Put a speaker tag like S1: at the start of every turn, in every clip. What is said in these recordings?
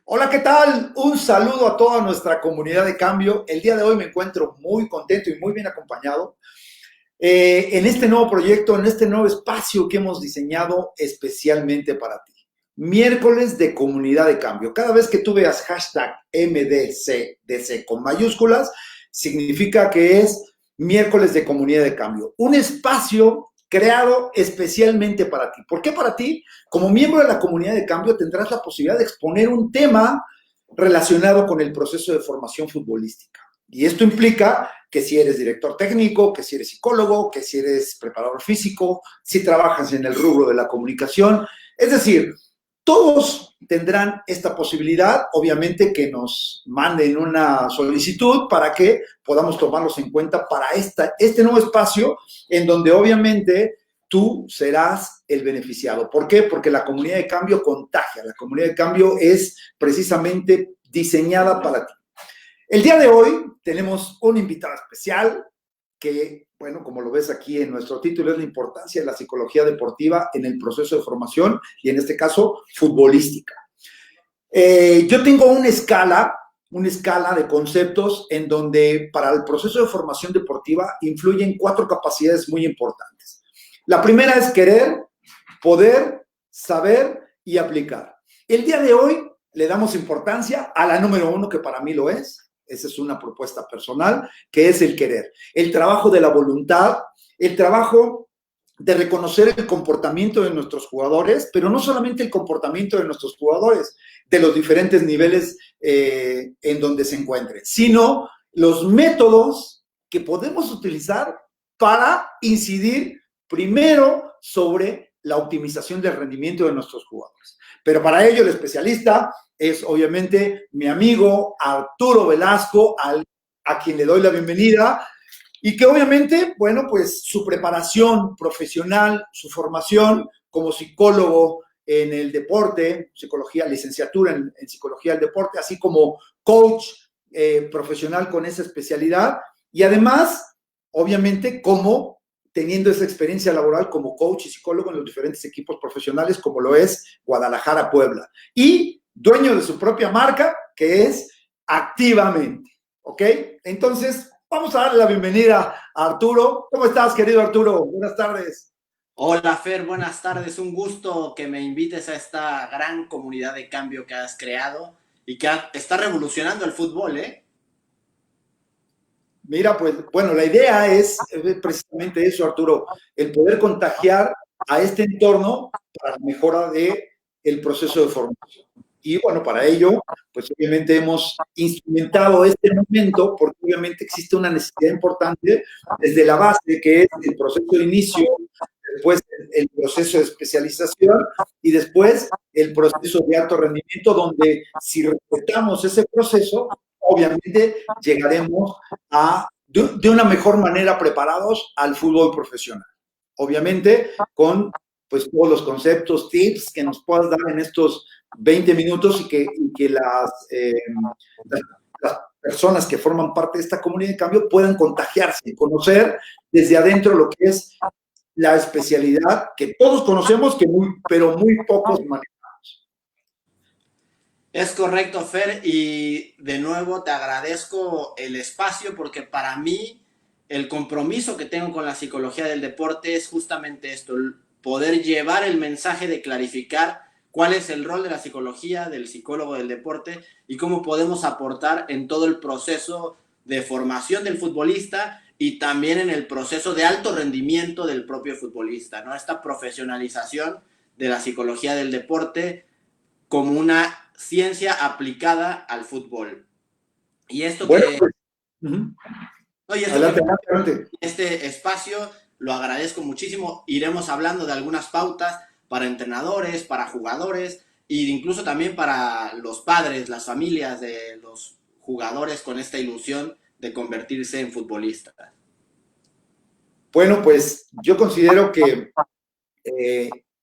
S1: Hola, ¿qué tal? Un saludo a toda nuestra comunidad de cambio. El día de hoy me encuentro muy contento y muy bien acompañado en este nuevo proyecto, en este nuevo espacio que hemos diseñado especialmente para ti. Miércoles de comunidad de cambio. Cada vez que tú veas hashtag MDCDC con mayúsculas, significa que es miércoles de comunidad de cambio. Un espacio creado especialmente para ti. ¿Por qué para ti? Como miembro de la comunidad de cambio tendrás la posibilidad de exponer un tema relacionado con el proceso de formación futbolística. Y esto implica que si eres director técnico, que si eres psicólogo, que si eres preparador físico, si trabajas en el rubro de la comunicación. Es decir, todos tendrán esta posibilidad, obviamente que nos manden una solicitud para que podamos tomarlos en cuenta para este nuevo espacio en donde obviamente tú serás el beneficiado. ¿Por qué? Porque la comunidad de cambio contagia, la comunidad de cambio es precisamente diseñada para ti. El día de hoy tenemos un invitado especial que, bueno, como lo ves aquí en nuestro título, es la importancia de la psicología deportiva en el proceso de formación y en este caso futbolística. Yo tengo una escala de conceptos en donde para el proceso de formación deportiva influyen 4 capacidades muy importantes. La primera es querer, poder, saber y aplicar. El día de hoy le damos importancia a la número 1, que para mí lo es. Esa es una propuesta personal, que es el querer. El trabajo de la voluntad, el trabajo de reconocer el comportamiento de nuestros jugadores, pero no solamente el comportamiento de nuestros jugadores, de los diferentes niveles en donde se encuentren, sino los métodos que podemos utilizar para incidir primero sobre la optimización del rendimiento de nuestros jugadores. Pero para ello el especialista es obviamente mi amigo Arturo Velasco, a quien le doy la bienvenida y que obviamente, bueno, pues su preparación profesional, su formación como psicólogo en el deporte, psicología, licenciatura en psicología del deporte, así como coach profesional con esa especialidad y además, obviamente, como teniendo esa experiencia laboral como coach y psicólogo en los diferentes equipos profesionales como lo es Guadalajara, Puebla. Y dueño de su propia marca, que es Activamente. ¿Ok? Entonces, vamos a darle la bienvenida a Arturo. ¿Cómo estás, querido Arturo? Buenas tardes.
S2: Hola Fer, buenas tardes. Un gusto que me invites a esta gran comunidad de cambio que has creado y que está revolucionando el fútbol, ¿eh?
S1: Mira, pues, bueno, la idea es precisamente eso, Arturo, el poder contagiar a este entorno para la mejora del proceso de formación. Y bueno, para ello, pues obviamente hemos instrumentado este momento porque obviamente existe una necesidad importante desde la base, que es el proceso de inicio, después el proceso de especialización y después el proceso de alto rendimiento, donde si respetamos ese proceso, obviamente llegaremos de una mejor manera preparados al fútbol profesional. Obviamente con pues todos los conceptos, tips que nos puedas dar en estos 20 minutos y que las personas que forman parte de esta comunidad de cambio puedan contagiarse y conocer desde adentro lo que es la especialidad que todos conocemos, pero muy pocos manejan.
S2: Es correcto, Fer, y de nuevo te agradezco el espacio porque para mí el compromiso que tengo con la psicología del deporte es justamente esto, poder llevar el mensaje de clarificar cuál es el rol de la psicología, del psicólogo del deporte y cómo podemos aportar en todo el proceso de formación del futbolista y también en el proceso de alto rendimiento del propio futbolista, ¿no? Esta profesionalización de la psicología del deporte como una ciencia aplicada al fútbol. Y esto
S1: Bueno,
S2: que,
S1: pues, uh-huh.
S2: no, y esto que
S1: Adelante, adelante.
S2: este espacio lo agradezco muchísimo. Iremos hablando de algunas pautas para entrenadores, para jugadores e incluso también para los padres, las familias de los jugadores con esta ilusión de convertirse en futbolistas.
S1: Bueno, pues yo considero que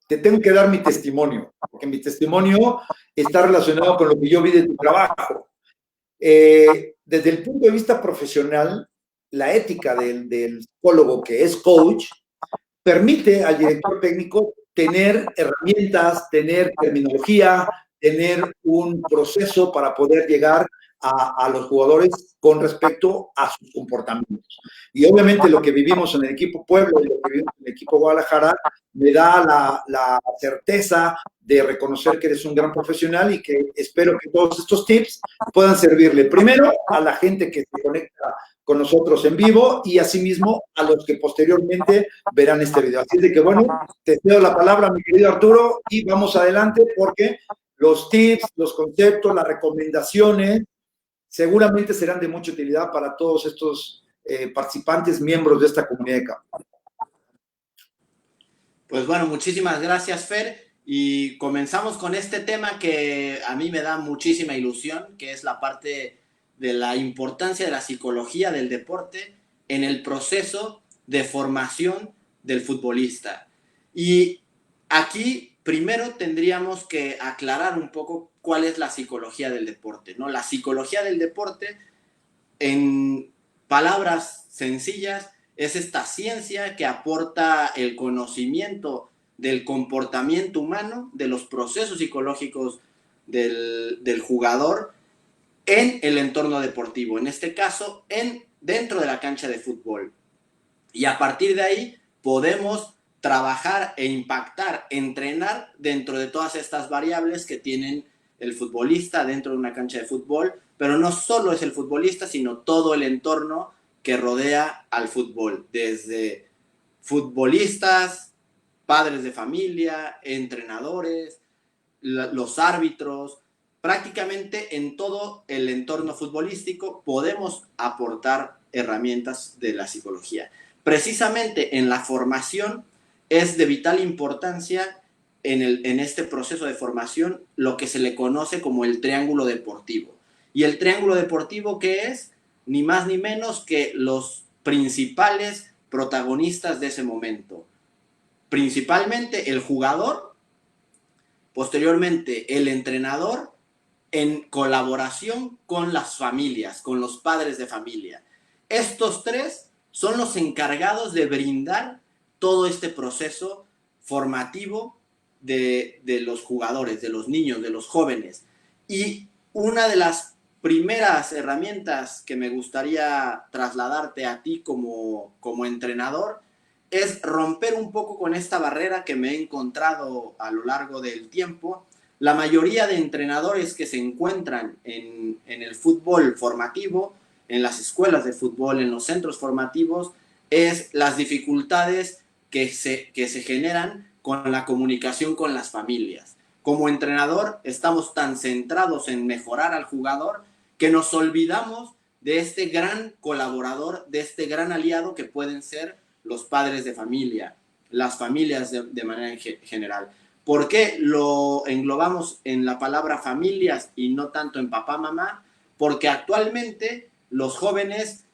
S1: te tengo que dar mi testimonio, porque mi testimonio está relacionado con lo que yo vi de tu trabajo. Desde el punto de vista profesional, la ética del psicólogo que es coach permite al director técnico tener herramientas, tener terminología, tener un proceso para poder llegar a los jugadores con respecto a sus comportamientos. Y obviamente lo que vivimos en el equipo Puebla y lo que vivimos en el equipo Guadalajara me da la certeza de reconocer que eres un gran profesional y que espero que todos estos tips puedan servirle primero a la gente que se conecta con nosotros en vivo y asimismo a los que posteriormente verán este video. Así de que bueno, te cedo la palabra, mi querido Arturo, y vamos adelante porque los tips, los conceptos, las recomendaciones seguramente serán de mucha utilidad para todos estos participantes, miembros de esta comunidad de campo.
S2: Pues bueno, muchísimas gracias, Fer. Y comenzamos con este tema que a mí me da muchísima ilusión, que es la parte de la importancia de la psicología del deporte en el proceso de formación del futbolista. Y aquí primero tendríamos que aclarar un poco cuál es la psicología del deporte, ¿no? La psicología del deporte, en palabras sencillas, es esta ciencia que aporta el conocimiento del comportamiento humano, de los procesos psicológicos del jugador en el entorno deportivo, en este caso, dentro de la cancha de fútbol. Y a partir de ahí podemos trabajar e impactar, entrenar dentro de todas estas variables que tienen el futbolista dentro de una cancha de fútbol, pero no solo es el futbolista, sino todo el entorno que rodea al fútbol, desde futbolistas, padres de familia, entrenadores, los árbitros, prácticamente en todo el entorno futbolístico podemos aportar herramientas de la psicología. Precisamente en la formación es de vital importancia en este proceso de formación lo que se le conoce como el triángulo deportivo. Y el triángulo deportivo, ¿qué es? Ni más ni menos que los principales protagonistas de ese momento. Principalmente el jugador, posteriormente el entrenador, en colaboración con las familias, con los padres de familia. Estos tres son los encargados de brindar todo este proceso formativo de los jugadores, de los niños, de los jóvenes. Y una de las primeras herramientas que me gustaría trasladarte a ti como entrenador es romper un poco con esta barrera que me he encontrado a lo largo del tiempo. La mayoría de entrenadores que se encuentran en el fútbol formativo, en las escuelas de fútbol, en los centros formativos, es las dificultades que se generan con la comunicación con las familias. Como entrenador estamos tan centrados en mejorar al jugador que nos olvidamos de este gran colaborador, de este gran aliado que pueden ser los padres de familia, las familias de manera general. ¿Por qué lo englobamos en la palabra familias y no tanto en papá, mamá? Porque actualmente los jóvenes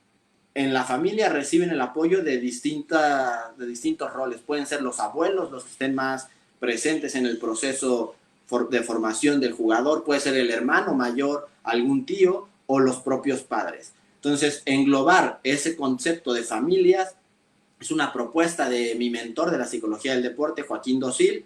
S2: en la familia reciben el apoyo de distintos roles. Pueden ser los abuelos los que estén más presentes en el proceso de formación del jugador, puede ser el hermano mayor, algún tío o los propios padres. Entonces, englobar ese concepto de familias es una propuesta de mi mentor de la psicología del deporte, Joaquín Dosil,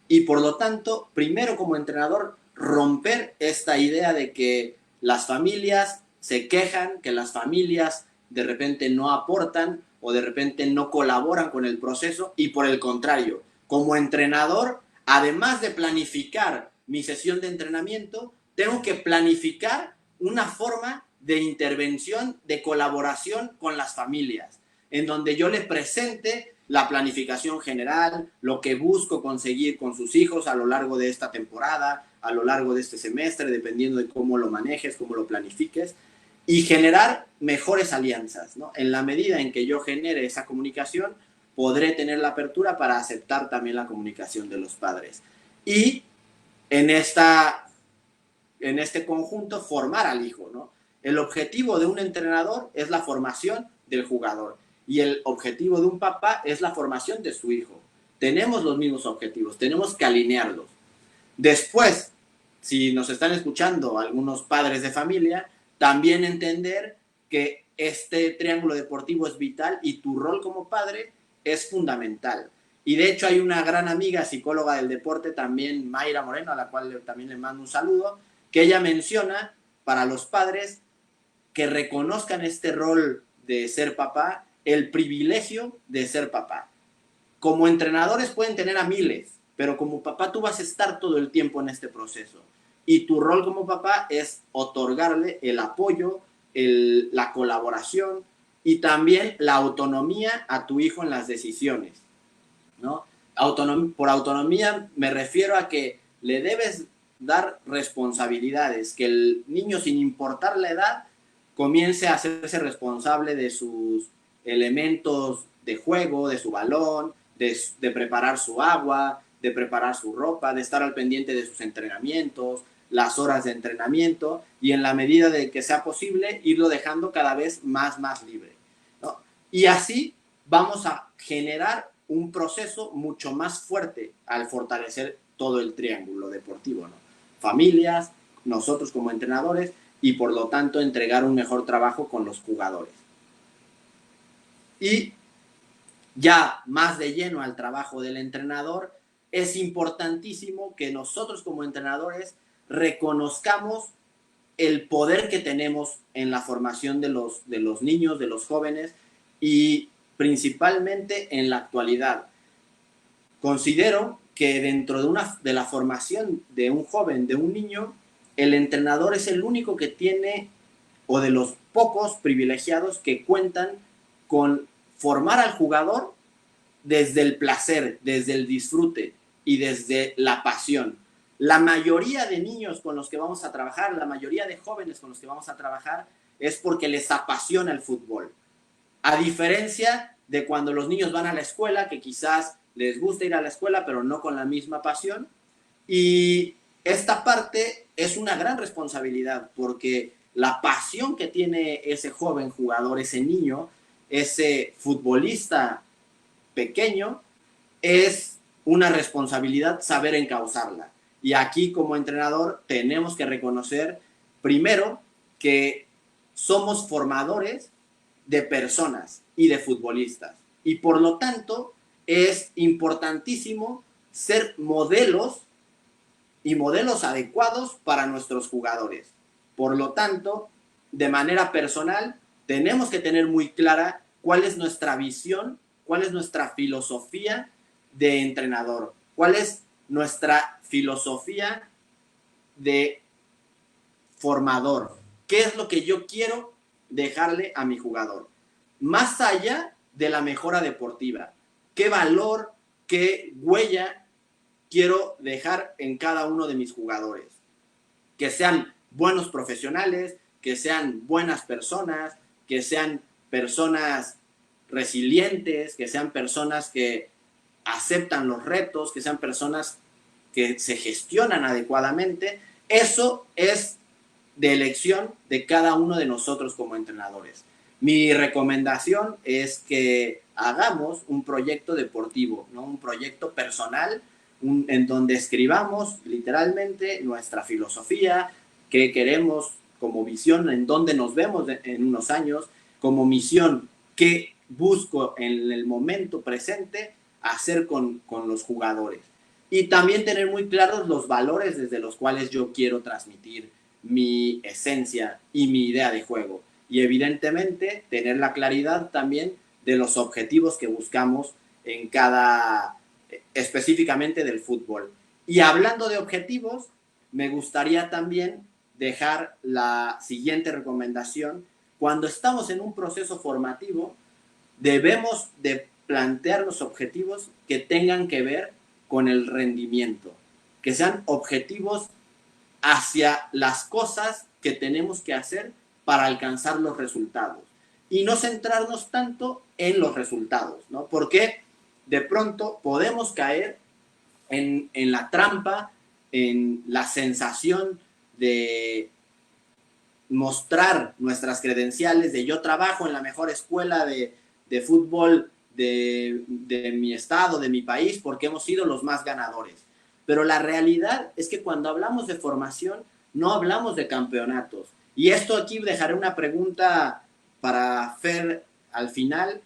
S2: y por lo tanto, primero como entrenador, romper esta idea de que las familias se quejan, que las familias de repente no aportan o de repente no colaboran con el proceso, y por el contrario, como entrenador, además de planificar mi sesión de entrenamiento, tengo que planificar una forma de intervención, de colaboración con las familias, en donde yo le presente la planificación general, lo que busco conseguir con sus hijos a lo largo de esta temporada, a lo largo de este semestre, dependiendo de cómo lo manejes, cómo lo planifiques, y generar mejores alianzas, ¿no? En la medida en que yo genere esa comunicación, podré tener la apertura para aceptar también la comunicación de los padres. Y en este conjunto, formar al hijo, ¿no? El objetivo de un entrenador es la formación del jugador. Y el objetivo de un papá es la formación de su hijo. Tenemos los mismos objetivos, tenemos que alinearlos. Después, si nos están escuchando algunos padres de familia, también entender que este triángulo deportivo es vital y tu rol como padre es fundamental. Y de hecho hay una gran amiga, psicóloga del deporte, también Mayra Moreno, a la cual también le mando un saludo, que ella menciona para los padres que reconozcan este rol de ser papá, el privilegio de ser papá. Como entrenadores pueden tener a miles, pero como papá tú vas a estar todo el tiempo en este proceso. Y tu rol como papá es otorgarle el apoyo, la colaboración y también la autonomía a tu hijo en las decisiones, ¿no? Por autonomía me refiero a que le debes dar responsabilidades, que el niño, sin importar la edad, comience a hacerse responsable de sus elementos de juego, de su balón, de preparar su agua, de preparar su ropa, de estar al pendiente de sus entrenamientos, las horas de entrenamiento, y en la medida de que sea posible, irlo dejando cada vez más libre, ¿no? Y así vamos a generar un proceso mucho más fuerte al fortalecer todo el triángulo deportivo, ¿no? Familias, nosotros como entrenadores, y por lo tanto entregar un mejor trabajo con los jugadores. Y ya más de lleno al trabajo del entrenador, es importantísimo que nosotros como entrenadores reconozcamos el poder que tenemos en la formación de los niños, de los jóvenes, y principalmente en la actualidad. Considero que dentro de la formación de un joven, de un niño, el entrenador es el único que tiene, o de los pocos privilegiados que cuentan con formar al jugador desde el placer, desde el disfrute y desde la pasión. La mayoría de niños con los que vamos a trabajar, la mayoría de jóvenes con los que vamos a trabajar, es porque les apasiona el fútbol. A diferencia de cuando los niños van a la escuela, que quizás les gusta ir a la escuela, pero no con la misma pasión. Y esta parte es una gran responsabilidad, porque la pasión que tiene ese joven jugador, ese niño, ese futbolista pequeño, es una responsabilidad saber encauzarla. Y aquí como entrenador tenemos que reconocer primero que somos formadores de personas y de futbolistas. Y por lo tanto es importantísimo ser modelos y modelos adecuados para nuestros jugadores. Por lo tanto, de manera personal, tenemos que tener muy clara cuál es nuestra visión, cuál es nuestra filosofía de entrenador, cuál es nuestra filosofía de formador, qué es lo que yo quiero dejarle a mi jugador, más allá de la mejora deportiva, qué valor, qué huella quiero dejar en cada uno de mis jugadores, que sean buenos profesionales, que sean buenas personas, que sean personas resilientes, que sean personas que aceptan los retos, que sean personas que se gestionan adecuadamente. Eso es de elección de cada uno de nosotros como entrenadores. Mi recomendación es que hagamos un proyecto deportivo, ¿no? Un proyecto personal, en donde escribamos literalmente nuestra filosofía, qué queremos como visión, en dónde nos vemos en unos años, como misión, qué busco en el momento presente hacer con los jugadores. Y también tener muy claros los valores desde los cuales yo quiero transmitir mi esencia y mi idea de juego. Y evidentemente tener la claridad también de los objetivos que buscamos en cada, específicamente del fútbol. Y hablando de objetivos, me gustaría también dejar la siguiente recomendación. Cuando estamos en un proceso formativo, debemos de plantearnos objetivos que tengan que ver con el rendimiento, que sean objetivos hacia las cosas que tenemos que hacer para alcanzar los resultados y no centrarnos tanto en los resultados, ¿no? Porque de pronto podemos caer en la trampa, en la sensación de mostrar nuestras credenciales, de yo trabajo en la mejor escuela de fútbol de mi estado, de mi país, porque hemos sido los más ganadores. Pero la realidad es que cuando hablamos de formación, no hablamos de campeonatos. Y esto aquí dejaré una pregunta para Fer al final,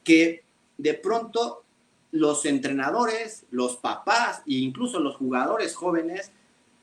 S2: que de pronto los entrenadores, los papás e incluso los jugadores jóvenes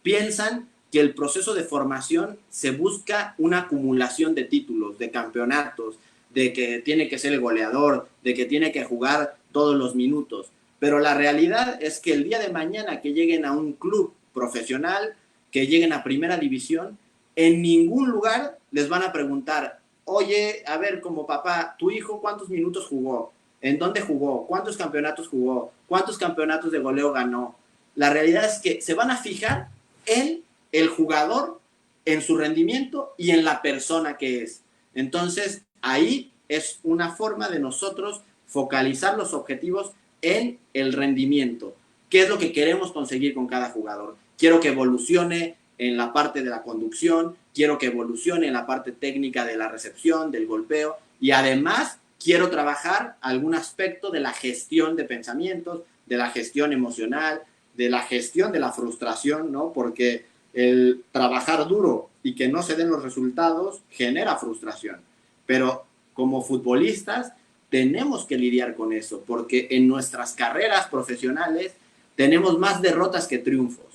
S2: piensan que el proceso de formación se busca una acumulación de títulos, de campeonatos, de que tiene que ser el goleador, de que tiene que jugar todos los minutos. Pero la realidad es que el día de mañana que lleguen a un club profesional, que lleguen a primera división, en ningún lugar les van a preguntar, oye, a ver, como papá, tu hijo, ¿cuántos minutos jugó? ¿En dónde jugó? ¿Cuántos campeonatos jugó? ¿Cuántos campeonatos de goleo ganó? La realidad es que se van a fijar en el jugador, en su rendimiento y en la persona que es. Entonces, ahí es una forma de nosotros focalizar los objetivos en el rendimiento. ¿Qué es lo que queremos conseguir con cada jugador? Quiero que evolucione en la parte de la conducción, quiero que evolucione en la parte técnica de la recepción, del golpeo, y además quiero trabajar algún aspecto de la gestión de pensamientos, de la gestión emocional, de la gestión de la frustración, ¿no? Porque el trabajar duro y que no se den los resultados genera frustración. Pero como futbolistas tenemos que lidiar con eso, porque en nuestras carreras profesionales tenemos más derrotas que triunfos.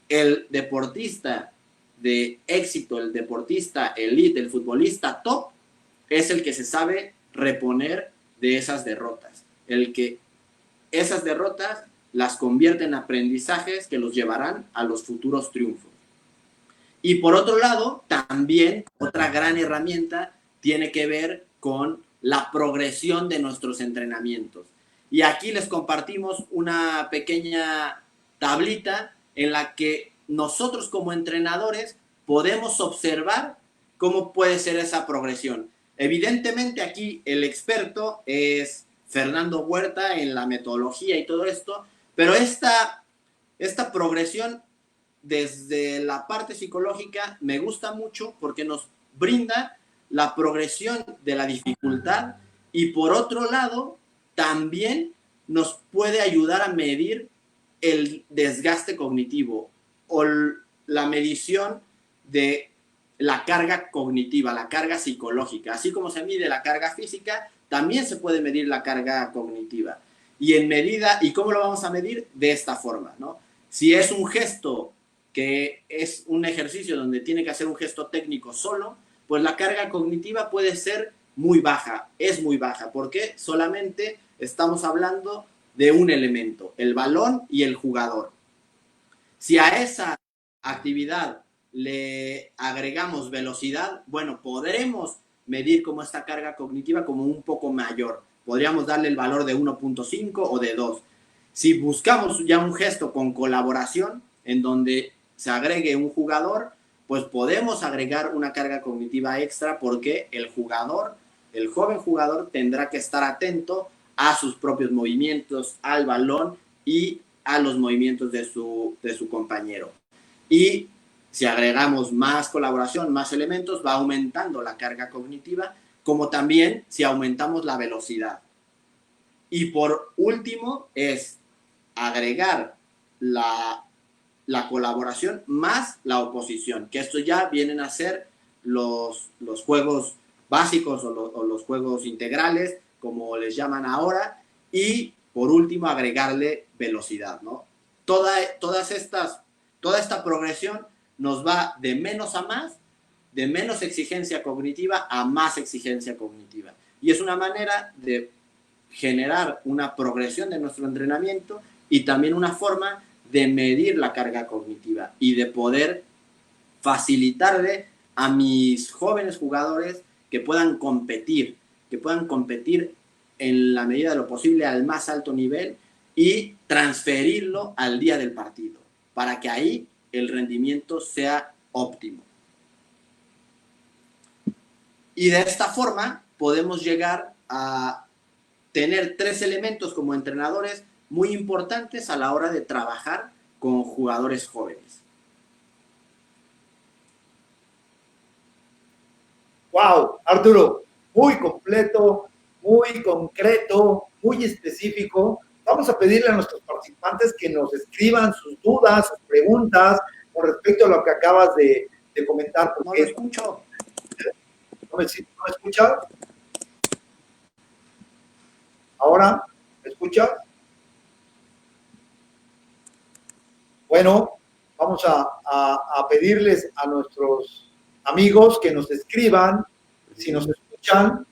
S2: El deportista de éxito, el deportista elite, el futbolista top, es el que se sabe reponer de esas derrotas. El que esas derrotas las convierte en aprendizajes que los llevarán a los futuros triunfos. Y por otro lado, también otra gran herramienta tiene que ver con la progresión de nuestros entrenamientos. Y aquí les compartimos una pequeña tablita en la que nosotros como entrenadores podemos observar cómo puede ser esa progresión. Evidentemente aquí el experto es Fernando Huerta en la metodología y todo esto, pero esta progresión desde la parte psicológica me gusta mucho porque nos brinda la progresión de la dificultad y por otro lado también nos puede ayudar a medir el desgaste cognitivo o la medición de la carga cognitiva, la carga psicológica. Así como se mide la carga física, también se puede medir la carga cognitiva. Y en medida, ¿y cómo lo vamos a medir? De esta forma, ¿no? Si es un gesto que es un ejercicio donde tiene que hacer un gesto técnico solo, pues la carga cognitiva puede ser muy baja, es muy baja, porque solamente estamos hablando de un elemento, el balón y el jugador. Si a esa actividad le agregamos velocidad, bueno, podremos medir como esta carga cognitiva como un poco mayor. Podríamos darle el valor de 1.5 o de 2. Si buscamos ya un gesto con colaboración, en donde se agregue un jugador, pues podemos agregar una carga cognitiva extra porque el jugador, el joven jugador, tendrá que estar atento a sus propios movimientos, al balón y a los movimientos de su compañero. Y si agregamos más colaboración, más elementos, va aumentando la carga cognitiva, como también si aumentamos la velocidad. Y por último es agregar la colaboración más la oposición, que esto ya vienen a ser los juegos básicos o los juegos integrales, como les llaman ahora, y por último agregarle velocidad, ¿no? Toda esta progresión nos va de menos a más, de menos exigencia cognitiva a más exigencia cognitiva. Y es una manera de generar una progresión de nuestro entrenamiento y también una forma de medir la carga cognitiva y de poder facilitarle a mis jóvenes jugadores que puedan competir en la medida de lo posible al más alto nivel y transferirlo al día del partido, para que ahí el rendimiento sea óptimo. Y de esta forma podemos llegar a tener 3 elementos como entrenadores muy importantes a la hora de trabajar con jugadores jóvenes.
S1: Wow, Arturo, muy completo, muy concreto, muy específico. Vamos a pedirle a nuestros participantes que nos escriban sus dudas, sus preguntas con respecto a lo que acabas de comentar.
S2: No lo escucho.
S1: ¿No me escuchas? ¿Ahora? ¿Me escuchas? Bueno, vamos a pedirles a nuestros amigos que nos escriban, si nos escuchan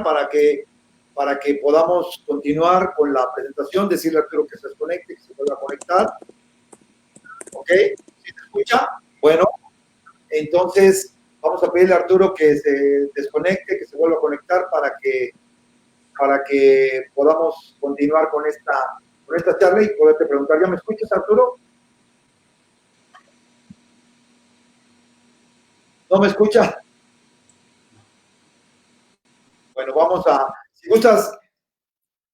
S1: para que podamos continuar con la presentación, decirle a Arturo que se desconecte, que se vuelva a conectar. ¿Ok? ¿Sí se escucha? Bueno, entonces vamos a pedirle a Arturo que se desconecte, que se vuelva a conectar para que podamos continuar con esta charla y poderte preguntar. ¿Ya me escuchas, Arturo? ¿No me escuchas? Bueno, si gustas,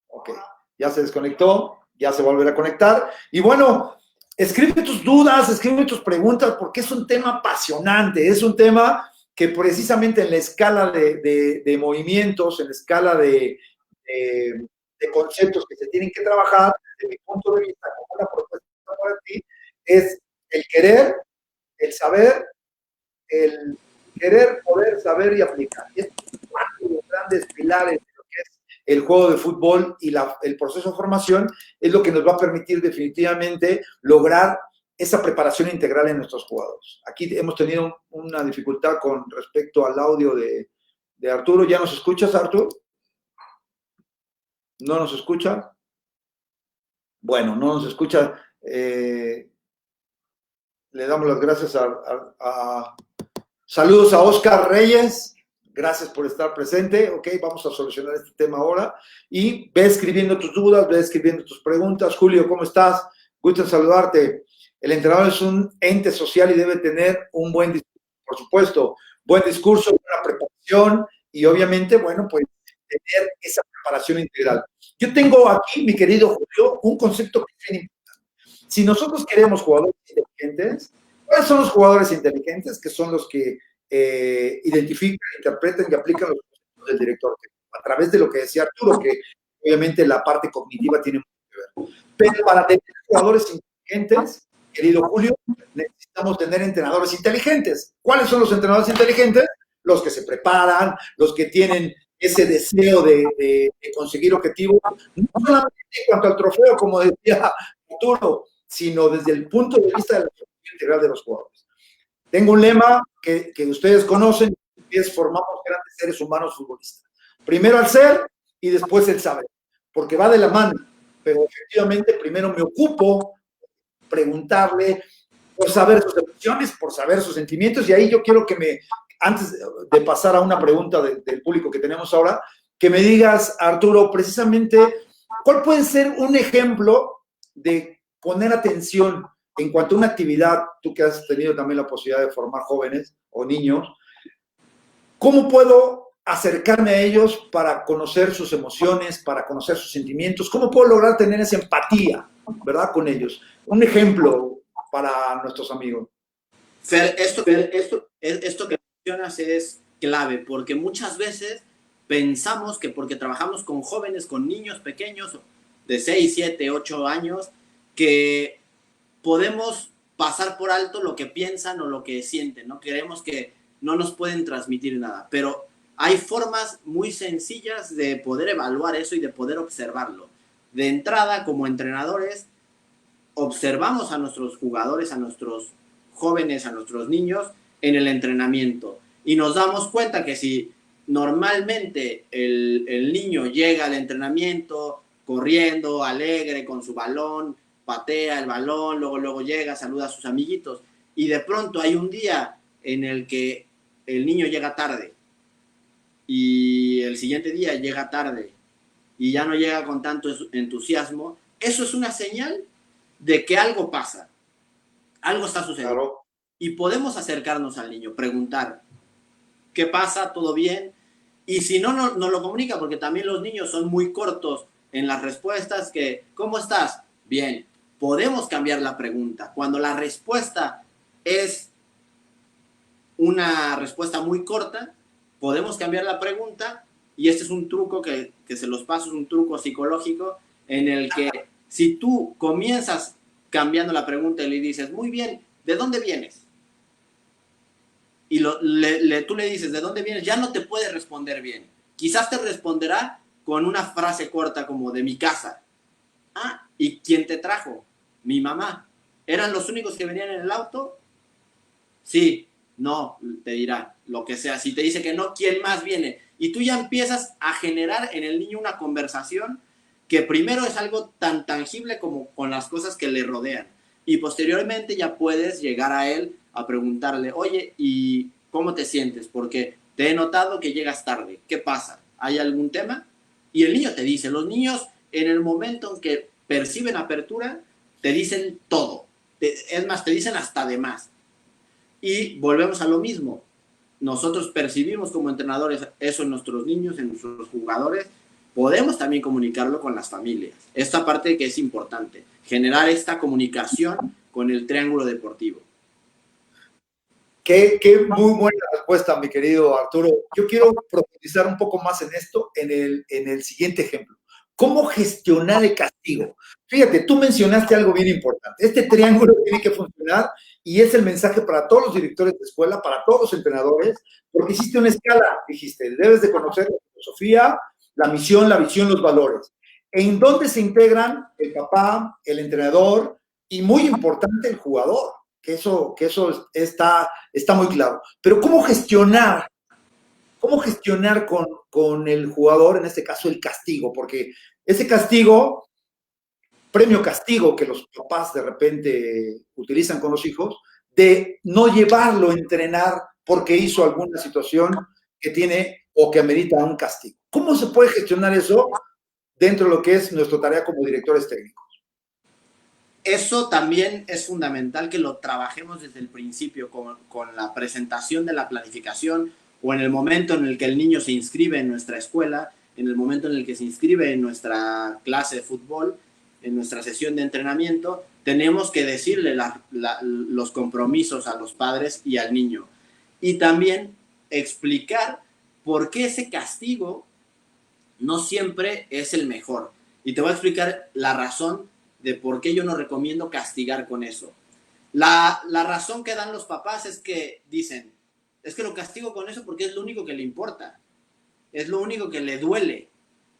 S1: ok, ya se desconectó, ya se volverá a conectar. Y bueno, escribe tus dudas, escribe tus preguntas, porque es un tema apasionante, es un tema que precisamente en la escala de movimientos, en la escala de conceptos que se tienen que trabajar, desde mi punto de vista, como una propuesta para ti, es el querer, el saber, el querer, poder, saber y aplicar. Y estos cuatro grandes pilares de lo que es el juego de fútbol y el proceso de formación es lo que nos va a permitir definitivamente lograr esa preparación integral en nuestros jugadores. Aquí hemos tenido una dificultad con respecto al audio de Arturo. ¿Ya nos escuchas, Arturo? ¿No nos escucha? Bueno, no nos escucha. Le damos las gracias a saludos a Oscar Reyes, gracias por estar presente, ok, vamos a solucionar este tema ahora y ve escribiendo tus dudas, ve escribiendo tus preguntas. Julio, ¿cómo estás? Gusto en saludarte. El entrenador es un ente social y debe tener un buen discurso, por supuesto, buen discurso, buena preparación y obviamente, bueno, pues tener esa preparación integral. Yo tengo aquí, mi querido Julio, un concepto que es bien importante. Si nosotros queremos jugadores inteligentes, ¿cuáles son los jugadores inteligentes? Que son los que identifican, interpretan y aplican los conceptos del director. A través de lo que decía Arturo, que obviamente la parte cognitiva tiene mucho que ver. Pero para tener jugadores inteligentes, querido Julio, necesitamos tener entrenadores inteligentes. ¿Cuáles son los entrenadores inteligentes? Los que se preparan, los que tienen ese deseo de conseguir objetivos, no solamente en cuanto al trofeo, como decía Arturo, sino desde el punto de vista de la formación integral de los jugadores. Tengo un lema que ustedes conocen, y es formamos grandes seres humanos futbolistas. Primero al ser y después el saber, porque va de la mano, pero efectivamente primero me ocupo preguntarle por saber sus emociones, por saber sus sentimientos, y ahí yo quiero que antes de pasar a una pregunta del público que tenemos ahora, que me digas, Arturo, precisamente, ¿cuál puede ser un ejemplo de poner atención en cuanto a una actividad, tú que has tenido también la posibilidad de formar jóvenes o niños, cómo puedo acercarme a ellos para conocer sus emociones, para conocer sus sentimientos? ¿Cómo puedo lograr tener esa empatía, verdad, con ellos? Un ejemplo para nuestros amigos.
S2: Fer, esto que mencionas es clave, porque muchas veces pensamos que porque trabajamos con jóvenes, con niños pequeños de 6, 7, 8 años, que podemos pasar por alto lo que piensan o lo que sienten, ¿no? Creemos que no nos pueden transmitir nada, pero hay formas muy sencillas de poder evaluar eso y de poder observarlo. De entrada, como entrenadores, observamos a nuestros jugadores, a nuestros jóvenes, a nuestros niños en el entrenamiento y nos damos cuenta que si normalmente el niño llega al entrenamiento corriendo, alegre, con su balón, patea el balón, luego llega, saluda a sus amiguitos y de pronto hay un día en el que el niño llega tarde y el siguiente día llega tarde y ya no llega con tanto entusiasmo, eso es una señal de que algo pasa, algo está sucediendo. Claro. Y podemos acercarnos al niño, preguntar, ¿qué pasa? ¿Todo bien? Y si no, nos lo comunica, porque también los niños son muy cortos en las respuestas, que, ¿cómo estás? Bien. Podemos cambiar la pregunta. Cuando la respuesta es una respuesta muy corta, podemos cambiar la pregunta, y este es un truco que se los paso, es un truco psicológico, en el que si tú comienzas cambiando la pregunta y le dices, muy bien, ¿de dónde vienes? Y tú le dices, ¿de dónde vienes? Ya no te puede responder bien. Quizás te responderá con una frase corta como de mi casa. Ah, ¿y quién te trajo? Mi mamá. ¿Eran los únicos que venían en el auto? Sí, no, te dirá, lo que sea. Si te dice que no, ¿quién más viene? Y tú ya empiezas a generar en el niño una conversación que primero es algo tan tangible como con las cosas que le rodean. Y posteriormente ya puedes llegar a él a preguntarle, oye, ¿y cómo te sientes? Porque te he notado que llegas tarde. ¿Qué pasa? ¿Hay algún tema? Y el niño te dice, los niños en el momento en que perciben apertura, te dicen todo. Es más, te dicen hasta de más. Y volvemos a lo mismo. Nosotros percibimos como entrenadores eso en nuestros niños, en nuestros jugadores. Podemos también comunicarlo con las familias. Esta parte que es importante, generar esta comunicación con el triángulo deportivo.
S1: Qué muy buena respuesta, mi querido Arturo. Yo quiero profundizar un poco más en esto, en el siguiente ejemplo. ¿Cómo gestionar el castigo? Fíjate, tú mencionaste algo bien importante. Este triángulo tiene que funcionar y es el mensaje para todos los directores de escuela, para todos los entrenadores, porque hiciste una escala, dijiste, debes de conocer la filosofía, la misión, la visión, los valores. ¿En dónde se integran el papá, el entrenador y, muy importante, el jugador? Que eso está muy claro. Pero cómo gestionar con el jugador, en este caso el castigo? Porque ese castigo, premio castigo que los papás de repente utilizan con los hijos, de no llevarlo a entrenar porque hizo alguna situación que tiene o que amerita un castigo. ¿Cómo se puede gestionar eso dentro de lo que es nuestra tarea como directores técnicos?
S2: Eso también es fundamental que lo trabajemos desde el principio con la presentación de la planificación o en el momento en el que el niño se inscribe en nuestra escuela, en el momento en el que se inscribe en nuestra clase de fútbol, en nuestra sesión de entrenamiento, tenemos que decirle los compromisos a los padres y al niño. Y también explicar por qué ese castigo no siempre es el mejor. Y te voy a explicar la razón de por qué yo no recomiendo castigar con eso. La razón que dan los papás es que dicen, es que lo castigo con eso porque es lo único que le importa, es lo único que le duele.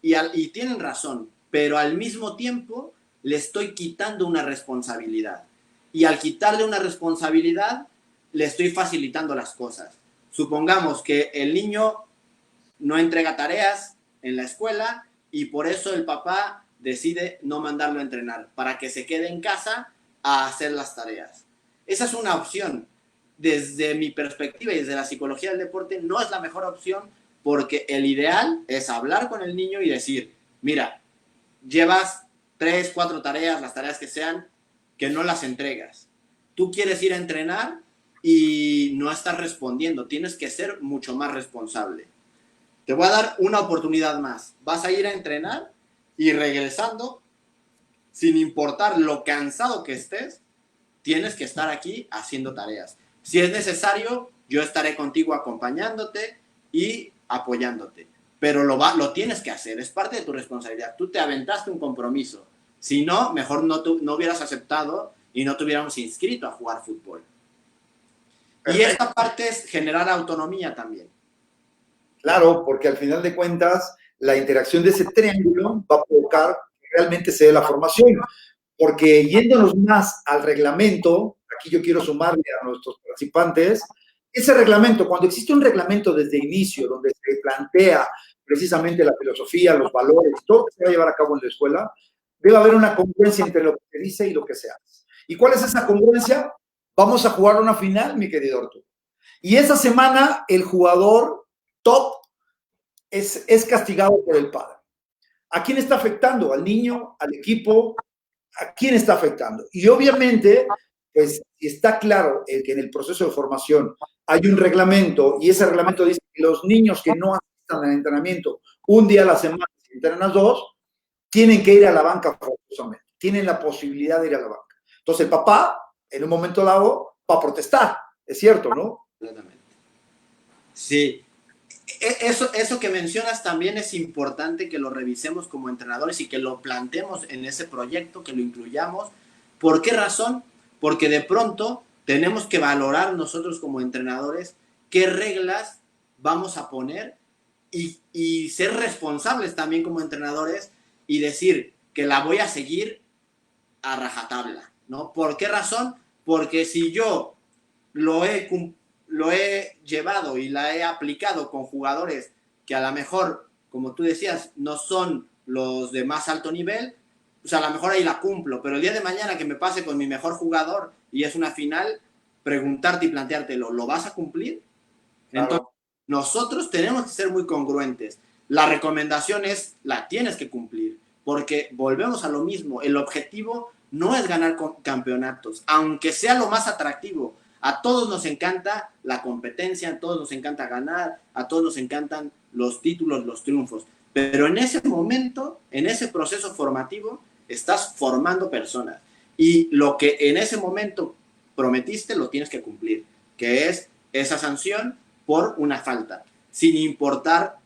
S2: Y tienen razón, pero al mismo tiempo le estoy quitando una responsabilidad. Y al quitarle una responsabilidad, le estoy facilitando las cosas. Supongamos que el niño no entrega tareas en la escuela y por eso el papá decide no mandarlo a entrenar, para que se quede en casa a hacer las tareas. Esa es una opción. Desde mi perspectiva y desde la psicología del deporte, no es la mejor opción porque el ideal es hablar con el niño y decir, mira, llevas 3, 4 tareas, las tareas que sean, que no las entregas. Tú quieres ir a entrenar y no estás respondiendo, tienes que ser mucho más responsable. Te voy a dar una oportunidad más. Vas a ir a entrenar y regresando, sin importar lo cansado que estés, tienes que estar aquí haciendo tareas. Si es necesario, yo estaré contigo acompañándote y apoyándote. Pero lo tienes que hacer, es parte de tu responsabilidad. Tú te aventaste un compromiso. Si no, mejor no hubieras aceptado y no te hubiéramos inscrito a jugar fútbol. Y esta parte es generar autonomía también.
S1: Claro, porque al final de cuentas, la interacción de ese triángulo va a provocar que realmente se dé la formación. Porque yéndonos más al reglamento, aquí yo quiero sumarle a nuestros participantes, ese reglamento, cuando existe un reglamento desde el inicio, donde se plantea precisamente la filosofía, los valores, todo lo que se va a llevar a cabo en la escuela, debe haber una congruencia entre lo que se dice y lo que se hace. ¿Y cuál es esa congruencia? Vamos a jugar una final, mi querido Arturo. Y esa semana el jugador top es castigado por el padre. ¿A quién está afectando? ¿Al niño? ¿Al equipo? ¿A quién está afectando? Y obviamente, pues está claro que en el proceso de formación hay un reglamento y ese reglamento dice que los niños que no asistan al entrenamiento un día a la semana, si entrenas dos, tienen que ir a la banca forzosamente, tienen la posibilidad de ir a la banca. Entonces el papá, en un momento dado, va a protestar, es cierto, ¿no?
S2: Sí, eso que mencionas también es importante que lo revisemos como entrenadores y que lo planteemos en ese proyecto, que lo incluyamos. ¿Por qué razón? Porque de pronto tenemos que valorar nosotros como entrenadores qué reglas vamos a poner y ser responsables también como entrenadores y decir que la voy a seguir a rajatabla. ¿no? ¿Por qué razón? Porque si yo lo he llevado y la he aplicado con jugadores que a lo mejor, como tú decías, no son los de más alto nivel, pues a lo mejor ahí la cumplo, pero el día de mañana que me pase con mi mejor jugador y es una final, preguntarte y planteártelo, ¿lo vas a cumplir? Entonces,
S1: Claro.
S2: nosotros tenemos que ser muy congruentes. La recomendación es, la tienes que cumplir, porque volvemos a lo mismo, el objetivo no es ganar campeonatos, aunque sea lo más atractivo. A todos nos encanta la competencia, a todos nos encanta ganar, a todos nos encantan los títulos, los triunfos. Pero en ese momento, en ese proceso formativo, estás formando personas. Y lo que en ese momento prometiste, lo tienes que cumplir, que es esa sanción por una falta, sin importar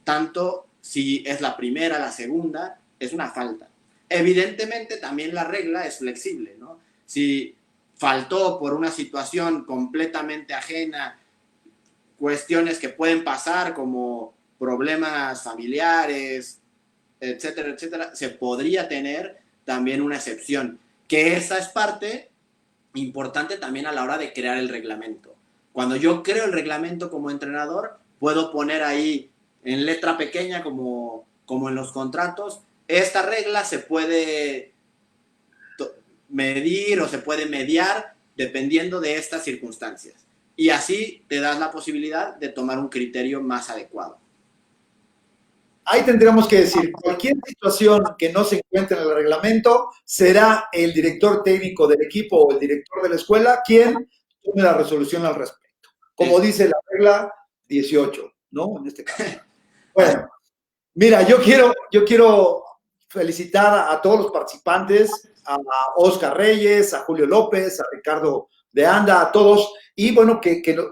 S2: tanto si es la primera, la segunda, es una falta. Evidentemente también la regla es flexible, ¿no? Si faltó por una situación completamente ajena, cuestiones que pueden pasar como problemas familiares, etcétera, etcétera, se podría tener también una excepción, que esa es parte importante también a la hora de crear el reglamento. Cuando yo creo el reglamento como entrenador, puedo poner ahí en letra pequeña como en los contratos, esta regla se puede medir o se puede mediar dependiendo de estas circunstancias. Y así te das la posibilidad de tomar un criterio más adecuado.
S1: Ahí tendríamos que decir, cualquier situación que no se encuentre en el reglamento, será el director técnico del equipo o el director de la escuela quien tome la resolución al respecto. Como
S2: Es,
S1: dice la regla 18, ¿no? En este caso. Bueno, mira, yo quiero felicitar a todos los participantes, a Oscar Reyes, a Julio López, a Ricardo de Anda, a todos, y bueno,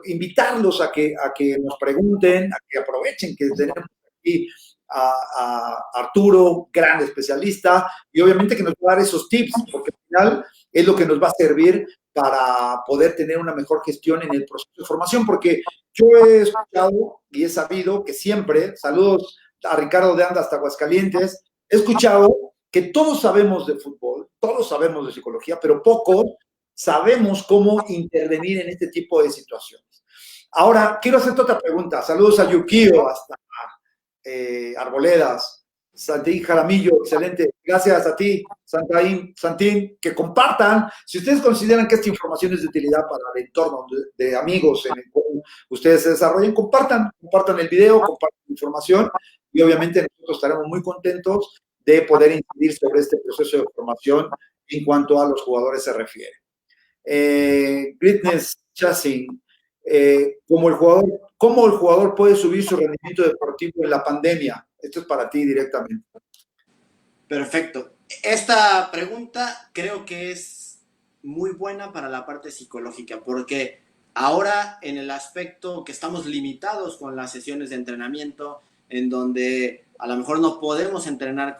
S1: invitarlos a que nos pregunten, a que aprovechen que tenemos aquí a Arturo, gran especialista, y obviamente que nos va a dar esos tips, porque al final es lo que nos va a servir para poder tener una mejor gestión en el proceso de formación, porque yo he escuchado y he sabido que siempre, saludos a Ricardo de Anda hasta Aguascalientes, he escuchado que todos sabemos de fútbol, todos sabemos de psicología, pero pocos sabemos cómo intervenir en este tipo de situaciones. Ahora, quiero hacerte otra pregunta. Saludos a Yukio hasta Arboledas. Santín Jaramillo, excelente. Gracias a ti, Santín, que compartan. Si ustedes consideran que esta información es de utilidad para el entorno de amigos en el cual ustedes se desarrollen, compartan el video, compartan la información y obviamente nosotros estaremos muy contentos de poder incidir sobre este proceso de formación en cuanto a los jugadores se refiere. Greatness Chasing, ¿cómo el jugador puede subir su rendimiento deportivo en la pandemia? Esto es para ti directamente.
S2: perfecto. Esta pregunta creo que es muy buena para la parte psicológica, porque ahora en el aspecto que estamos limitados con las sesiones de entrenamiento, en donde a lo mejor no podemos entrenar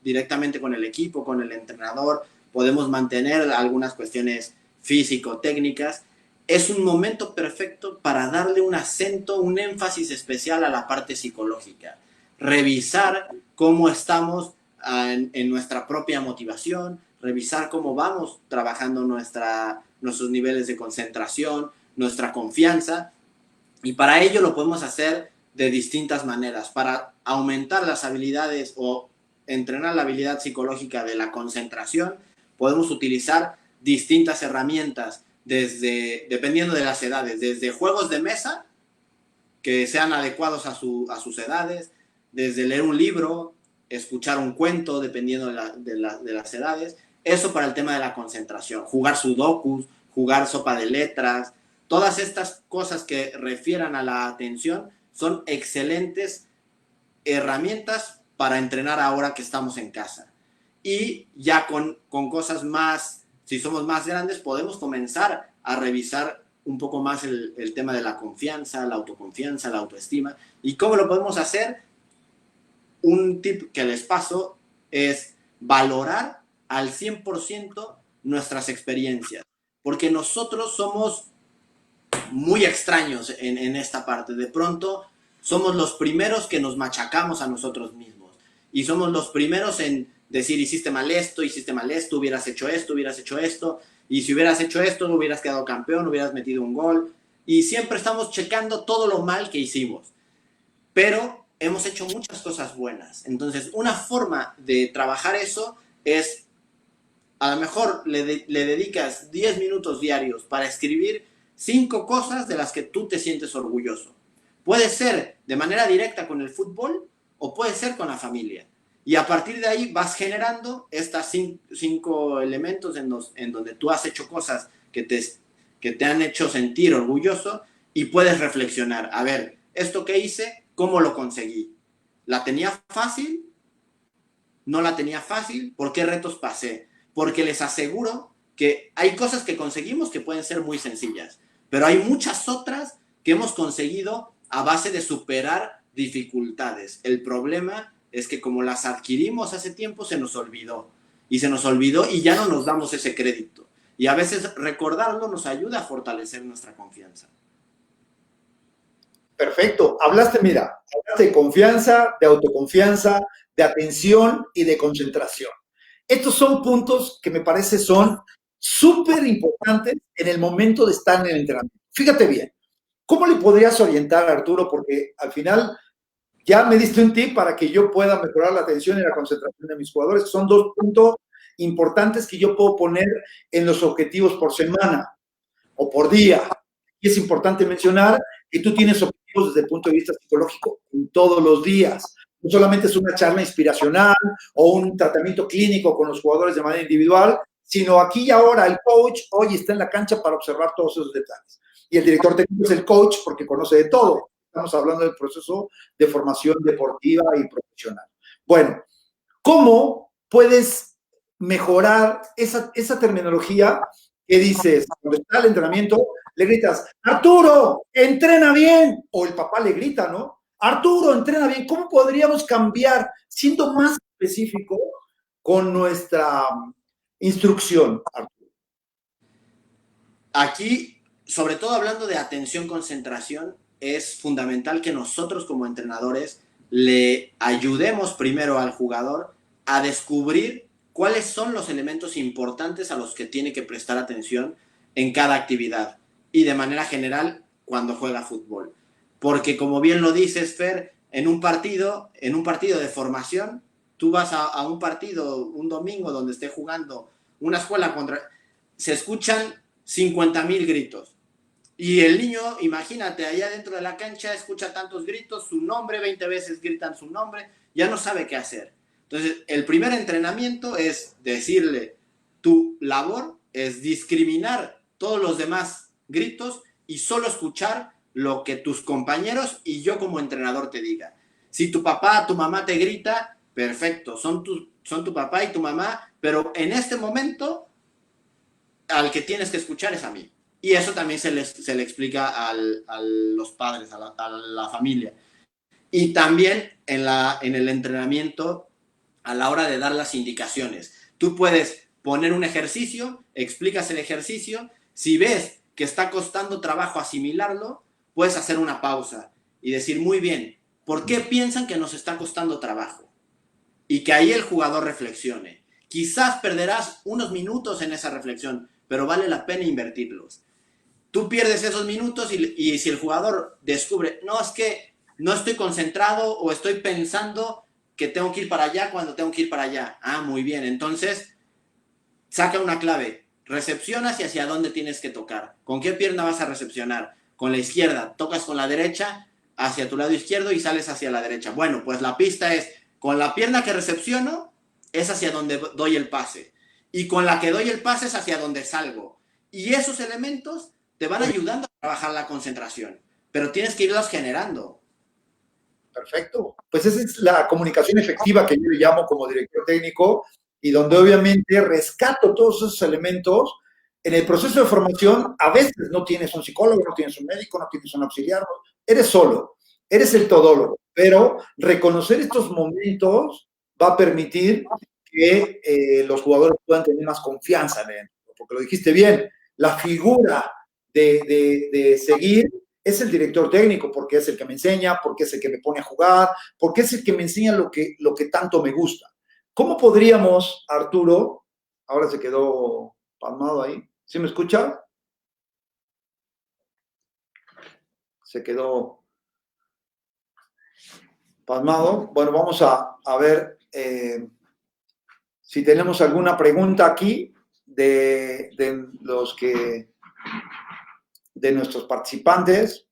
S2: directamente con el equipo, con el entrenador, podemos mantener algunas cuestiones físico-técnicas, es un momento perfecto para darle un acento, un énfasis especial a la parte psicológica. Revisar cómo estamos en nuestra propia motivación, revisar cómo vamos trabajando nuestros niveles de concentración, nuestra confianza, y para ello lo podemos hacer de distintas maneras, para aumentar las habilidades o entrenar la habilidad psicológica de la concentración. Podemos utilizar distintas herramientas, dependiendo de las edades, desde juegos de mesa que sean adecuados a sus edades, desde leer un libro, escuchar un cuento, dependiendo de las edades. Eso para el tema de la concentración. Jugar sudokus, jugar sopa de letras, todas estas cosas que refieran a la atención son excelentes herramientas para entrenar ahora que estamos en casa. Y ya con cosas más, si somos más grandes, podemos comenzar a revisar un poco más el tema de la confianza, la autoconfianza, la autoestima. ¿Y cómo lo podemos hacer? Un tip que les paso es valorar al 100% nuestras experiencias, porque nosotros somos muy extraños en esta parte. De pronto somos los primeros que nos machacamos a nosotros mismos y somos los primeros en decir, hiciste mal esto, hubieras hecho esto, y si hubieras hecho esto, hubieras quedado campeón, hubieras metido un gol, y siempre estamos checando todo lo mal que hicimos, pero hemos hecho muchas cosas buenas. Entonces, una forma de trabajar eso es, a lo mejor le dedicas 10 minutos diarios para escribir 5 cosas de las que tú te sientes orgulloso. Puede ser de manera directa con el fútbol o puede ser con la familia. Y a partir de ahí vas generando estas 5 elementos en donde tú has hecho cosas que te han hecho sentir orgulloso y puedes reflexionar. A ver, esto que hice, ¿cómo lo conseguí? ¿La tenía fácil? ¿No la tenía fácil? ¿Por qué retos pasé? Porque les aseguro que hay cosas que conseguimos que pueden ser muy sencillas, pero hay muchas otras que hemos conseguido a base de superar dificultades. El problema es que como las adquirimos hace tiempo, se nos olvidó. Y se nos olvidó y ya no nos damos ese crédito. Y a veces recordarlo nos ayuda a fortalecer nuestra confianza.
S1: Perfecto. Hablaste de confianza, de autoconfianza, de atención y de concentración. Estos son puntos que me parece son súper importantes en el momento de estar en el entrenamiento. Fíjate bien, ¿cómo le podrías orientar a Arturo? Porque al final ya me diste un tip para que yo pueda mejorar la atención y la concentración de mis jugadores. Son 2 puntos importantes que yo puedo poner en los objetivos por semana o por día. Y es importante mencionar que tú tienes objetivos desde el punto de vista psicológico en todos los días. No solamente es una charla inspiracional o un tratamiento clínico con los jugadores de manera individual, sino aquí y ahora el coach hoy está en la cancha para observar todos esos detalles. Y el director técnico es el coach porque conoce de todo. Estamos hablando del proceso de formación deportiva y profesional. Bueno, ¿cómo puedes mejorar esa terminología que dices, cuando está el entrenamiento, le gritas, Arturo, entrena bien, o el papá le grita, ¿no? Arturo, entrena bien. ¿Cómo podríamos cambiar, siendo más específico, con nuestra instrucción, Arturo?
S2: Aquí, sobre todo hablando de atención, concentración, es fundamental que nosotros como entrenadores le ayudemos primero al jugador a descubrir cuáles son los elementos importantes a los que tiene que prestar atención en cada actividad y de manera general cuando juega fútbol. Porque como bien lo dices, Fer, en un partido de formación, tú vas a un partido un domingo donde esté jugando una escuela contra... Se escuchan 50.000 gritos. Y el niño, imagínate, allá dentro de la cancha escucha tantos gritos, su nombre, 20 veces gritan su nombre, ya no sabe qué hacer. Entonces, el primer entrenamiento es decirle, tu labor es discriminar todos los demás gritos y solo escuchar lo que tus compañeros y yo como entrenador te diga. Si tu papá, tu mamá te grita, perfecto, son tu papá y tu mamá, pero en este momento al que tienes que escuchar es a mí. Y eso también se le explica a los padres, a la familia. Y también en el entrenamiento, a la hora de dar las indicaciones. Tú puedes poner un ejercicio, explicas el ejercicio, si ves que está costando trabajo asimilarlo, puedes hacer una pausa y decir, muy bien, ¿por qué piensan que nos está costando trabajo? Y que ahí el jugador reflexione. Quizás perderás unos minutos en esa reflexión, pero vale la pena invertirlos. Tú pierdes esos minutos y si el jugador descubre, no, es que no estoy concentrado o estoy pensando que tengo que ir para allá cuando tengo que ir para allá. Ah, muy bien, entonces saca una clave, recepcionas y hacia dónde tienes que tocar. ¿Con qué pierna vas a recepcionar? Con la izquierda, tocas con la derecha hacia tu lado izquierdo y sales hacia la derecha. Bueno, pues la pista es, con la pierna que recepciono es hacia donde doy el pase. Y con la que doy el pase es hacia donde salgo. Y esos elementos te van ayudando a trabajar la concentración, pero tienes que irlos generando.
S1: Perfecto. Pues esa es la comunicación efectiva que yo le llamo como director técnico y donde obviamente rescato todos esos elementos. En el proceso de formación, a veces no tienes un psicólogo, no tienes un médico, no tienes un auxiliar, eres solo, eres el todólogo, pero reconocer estos momentos va a permitir que los jugadores puedan tener más confianza en él, porque lo dijiste bien, la figura de seguir es el director técnico, porque es el que me enseña, porque es el que me pone a jugar, porque es el que me enseña lo que tanto me gusta. ¿Cómo podríamos, Arturo, ahora se quedó pasmado ahí, ¿sí me escucha? Se quedó pasmado. Bueno, vamos a ver si tenemos alguna pregunta aquí de los que, de nuestros participantes.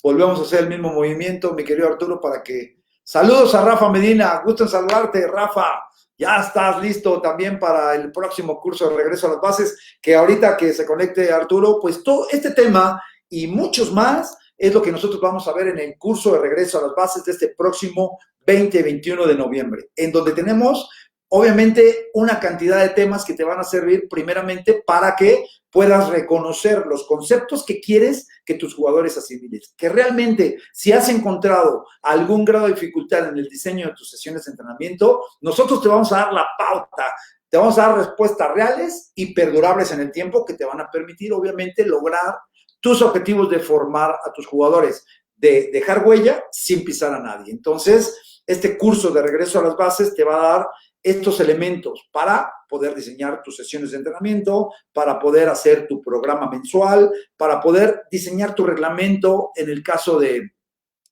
S1: Volvemos a hacer el mismo movimiento, mi querido Arturo, para que... Saludos a Rafa Medina, gusto en saludarte, Rafa. Ya estás listo también para el próximo curso de regreso a las bases, que ahorita que se conecte Arturo, pues todo este tema y muchos más es lo que nosotros vamos a ver en el curso de regreso a las bases de este próximo 20-21 de noviembre, en donde tenemos obviamente una cantidad de temas que te van a servir primeramente para que puedas reconocer los conceptos que quieres que tus jugadores asimilen. Que realmente, si has encontrado algún grado de dificultad en el diseño de tus sesiones de entrenamiento, nosotros te vamos a dar la pauta, te vamos a dar respuestas reales y perdurables en el tiempo que te van a permitir, obviamente, lograr tus objetivos de formar a tus jugadores, de dejar huella sin pisar a nadie. Entonces, este curso de regreso a las bases te va a dar estos elementos para poder diseñar tus sesiones de entrenamiento, para poder hacer tu programa mensual, para poder diseñar tu reglamento en el caso de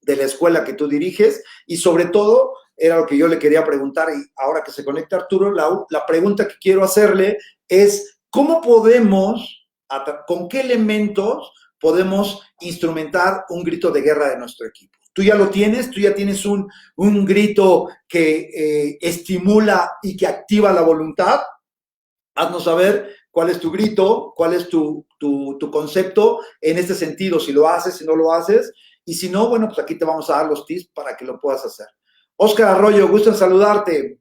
S1: la escuela que tú diriges y sobre todo, era lo que yo le quería preguntar y ahora que se conecta Arturo, la pregunta que quiero hacerle es, ¿cómo podemos, con qué elementos podemos instrumentar un grito de guerra de nuestro equipo? Tú ya lo tienes, tú ya tienes un grito que estimula y que activa la voluntad. Haznos saber cuál es tu grito, cuál es tu concepto en este sentido, si lo haces, si no lo haces. Y si no, bueno, pues aquí te vamos a dar los tips para que lo puedas hacer. Oscar Arroyo, gusto en saludarte.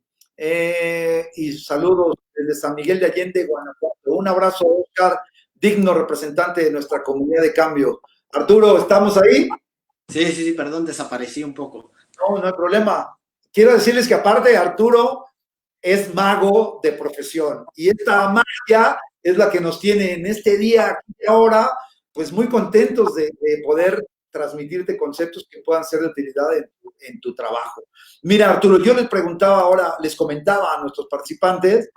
S1: Y saludos desde San Miguel de Allende, Guanajuato. Un abrazo, Oscar, digno representante de nuestra comunidad de cambio. Arturo, ¿estamos ahí?
S2: Sí, perdón, desaparecí un poco.
S1: No, no hay problema. Quiero decirles que aparte Arturo es mago de profesión y esta magia es la que nos tiene en este día, aquí y ahora, pues muy contentos de poder transmitirte conceptos que puedan ser de utilidad en tu trabajo. Mira, Arturo, yo les preguntaba ahora, les comentaba a nuestros participantes,